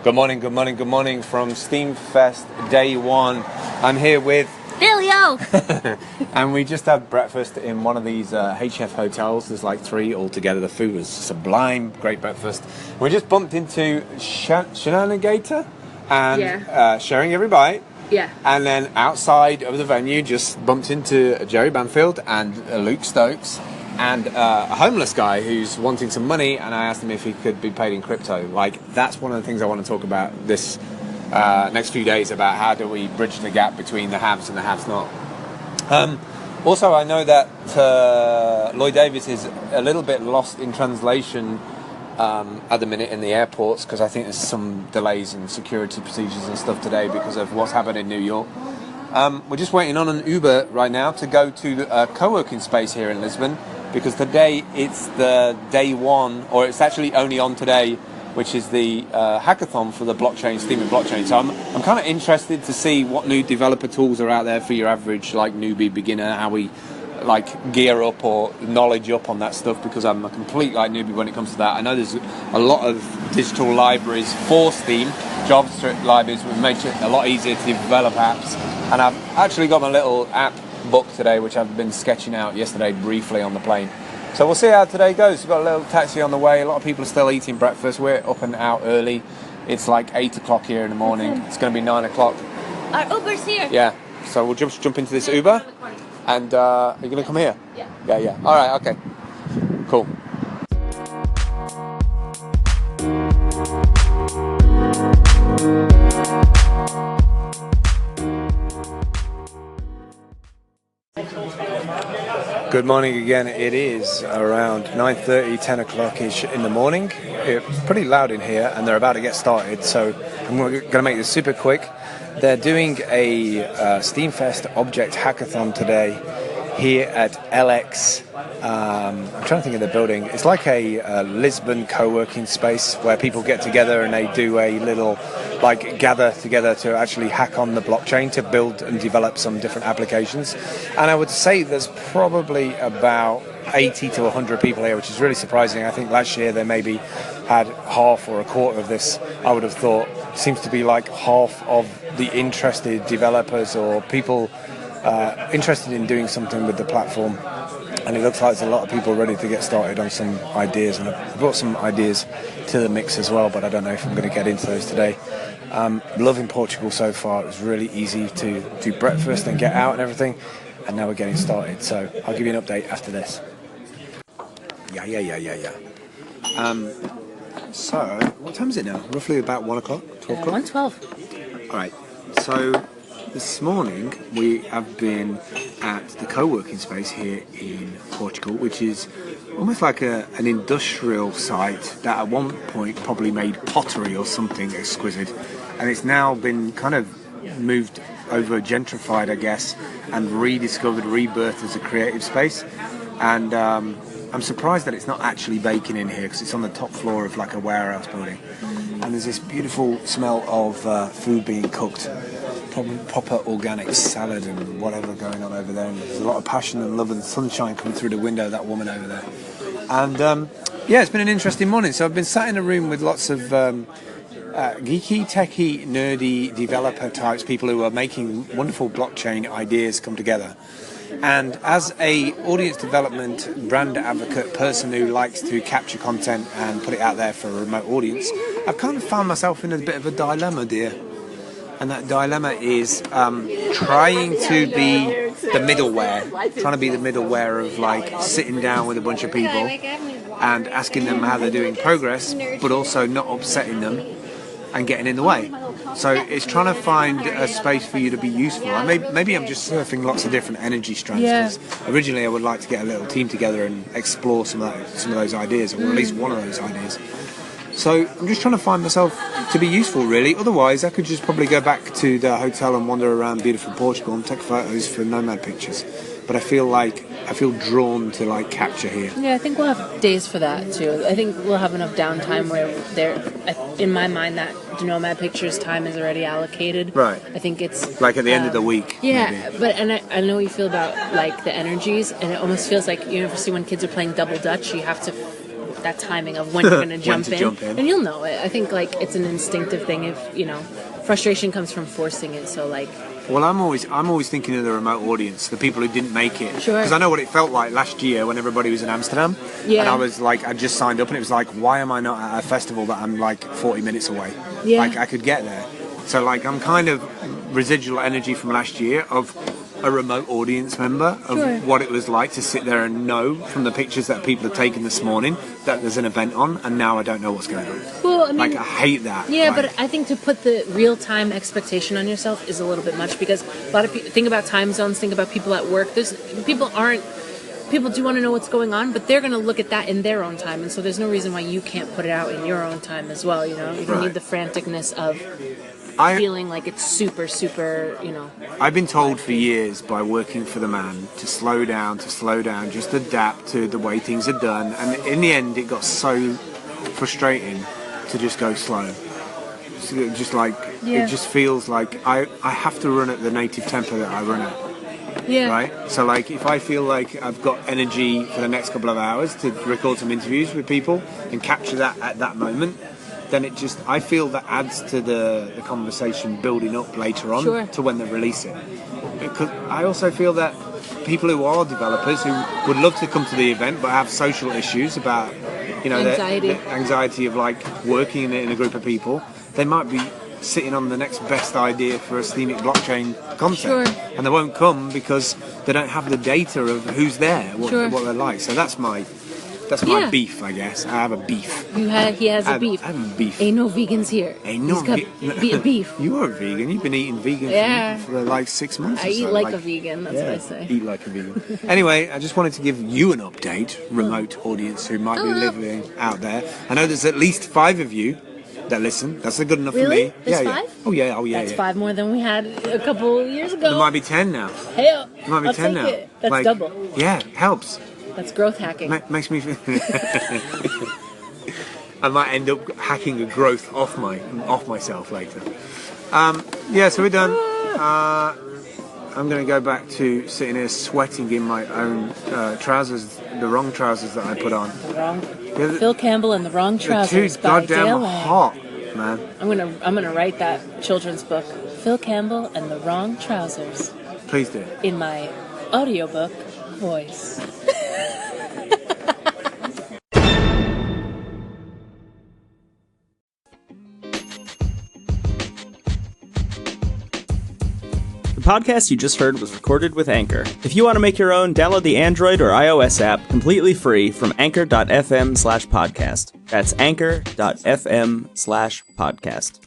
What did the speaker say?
Good morning, good morning, good morning from Steamfest Day 1. I'm here with Billy-O! and we just had breakfast in one of these HF hotels. There's like 3 altogether. The food was sublime, great breakfast. We just bumped into Shenanigator and Sharing Every Bite. Yeah. And then outside of the venue, just bumped into Jerry Banfield and Luke Stokes and a homeless guy who's wanting some money, and I asked him if he could be paid in crypto. Like, that's one of the things I want to talk about this next few days, about how do we bridge the gap between the haves and the haves not. Also, I know that Lloyd Davis is a little bit lost in translation at the minute in the airports, because I think there's some delays in security procedures and stuff today because of what's happened in New York. We're just waiting on an Uber right now to go to a co-working space here in Lisbon, because today it's the day 1, or it's actually only on today, which is the hackathon for the blockchain, Steemit blockchain. So I'm kind of interested to see what new developer tools are out there for your average like newbie beginner, how we like gear up or knowledge up on that stuff, because I'm a complete like newbie when it comes to that. I know there's a lot of digital libraries for Steam, JavaScript libraries, which make it a lot easier to develop apps. And I've actually got my little app book today, which I've been sketching out yesterday briefly on the plane. So we'll see how today goes. We've got a little taxi on the way. A lot of people are still eating breakfast. We're up and out early. It's like 8 o'clock here in the morning. It's going to be 9 o'clock. Our Uber's here. Yeah. So we'll just jump into this Uber. And are you going to come here? Yeah. Yeah. All right, okay. Cool. Good morning again. It is around 9:30, 10 o'clock-ish in the morning. It's pretty loud in here, and they're about to get started, so I'm going to make this super quick. They're doing a Steamfest Object Hackathon today here at LX. I'm trying to think of the building. It's like a Lisbon co-working space where people get together and they do a little, like, gather together to actually hack on the blockchain to build and develop some different applications. And I would say there's probably about 80 to 100 people here, which is really surprising. I think last year they maybe had half or a quarter of this, I would have thought. Seems to be like half of the interested developers or people interested in doing something with the platform. And it looks like there's a lot of people ready to get started on some ideas, and I've brought some ideas to the mix as well, but I don't know if I'm going to get into those today. Loving Portugal so far. It was really easy to do breakfast and get out and everything, and now we're getting started, so I'll give you an update after this. Yeah. So, what time is it now? Roughly about 1 o'clock? 12 o'clock? 1:12. Alright, so this morning we have been at the co-working space here in Portugal, which is almost like an industrial site that at one point probably made pottery or something exquisite, and it's now been kind of moved over, gentrified I guess, and rediscovered, rebirthed as a creative space. And I'm surprised that it's not actually baking in here, because it's on the top floor of like a warehouse building, and there's this beautiful smell of food being cooked, proper organic salad and whatever going on over there, and there's a lot of passion and love and sunshine coming through the window of that woman over there. And yeah, it's been an interesting morning. So I've been sat in a room with lots of geeky, techie, nerdy developer types, people who are making wonderful blockchain ideas come together. And as a audience development, brand advocate person who likes to capture content and put it out there for a remote audience, I've kind of found myself in a bit of a dilemma, dear. And that dilemma is trying to be the middleware of like sitting down with a bunch of people and asking them how they're doing progress, but also not upsetting them and getting in the way. So it's trying to find a space for you to be useful. Maybe I'm just surfing lots of different energy strands. Yeah. Originally I would like to get a little team together and explore some of those ideas, or at least one of those ideas. So I'm just trying to find myself to be useful, really. Otherwise, I could just probably go back to the hotel and wander around beautiful Portugal and take photos for Nomad Pictures. But I feel drawn to like capture here. Yeah, I think we'll have days for that too. I think we'll have enough downtime where in my mind, that Nomad Pictures time is already allocated. Right. I think it's like at the end of the week. Yeah, maybe. but I know what you feel about like the energies, and it almost feels like, you know, when kids are playing double dutch, you have to that timing of when you're going to jump in. And you'll know it. I think like it's an instinctive thing. If you know, frustration comes from forcing it. So like. Well, I'm always thinking of the remote audience, the people who didn't make it. Sure. Because I know what it felt like last year when everybody was in Amsterdam. Yeah. And I was like, I just signed up and it was like, why am I not at a festival that I'm like 40 minutes away? Yeah. Like, I could get there. So, like, I'm kind of residual energy from last year of a remote audience member of Sure. what it was like to sit there and know from the pictures that people have taken this morning that there's an event on, and now I don't know what's going on. Well, I mean, Like, I hate that. yeah, Like, but I think to put the real-time expectation on yourself is a little bit much, because a lot of people think about time zones, think about people at work. People do want to know what's going on, but they're going to look at that in their own time, and so there's no reason why you can't put it out in your own time as well. You know, you don't Right. need the franticness of feeling like it's super, super. You know, I've been told for years by working for the man to slow down, just adapt to the way things are done. And in the end, it got so frustrating to just go slow. So just like, Yeah. it just feels like I have to run at the native tempo that I run at, yeah, right? So like, if I feel like I've got energy for the next couple of hours to record some interviews with people and capture that at that moment, then it just, I feel that adds to the conversation building up later on Sure. to when they release it. Because I also feel that people who are developers who would love to come to the event but have social issues about, you know, Anxiety. the anxiety of like working in a group of people, they might be sitting on the next best idea for a Steemic blockchain concept. Sure. And they won't come because they don't have the data of who's there, what they're like. So that's my Yeah. beef, I guess. I have a beef. he has a beef. I have a beef. Ain't no vegans here. Ain't no He's got beef. You are a vegan. You've been eating vegan Yeah. for like 6 months. I or eat so. like a vegan. That's Yeah, what I say. eat like a vegan. Anyway, I just wanted to give you an update, remote audience who might be living out there. I know there's at least 5 of you that listen. That's good enough Really? for me. There's yeah, 5? Yeah. Oh yeah. That's 5 more than we had a couple years ago. There might be 10 now. Hell, There might be I'll 10 take now. it. That's Like, double. Yeah, helps. That's growth hacking. Makes me feel. I might end up hacking a growth off myself later. Yeah, so we're done. I'm going to go back to sitting here sweating in my own trousers, the wrong trousers that I put on. Phil Campbell and the Wrong They're Trousers too by goddamn Dale Lang. hot, man. I'm gonna write that children's book, Phil Campbell and the Wrong Trousers, Please do. in my audiobook voice. The podcast you just heard was recorded with Anchor. If you want to make your own, download the Android or iOS app completely free from anchor.fm/podcast. That's anchor.fm/podcast.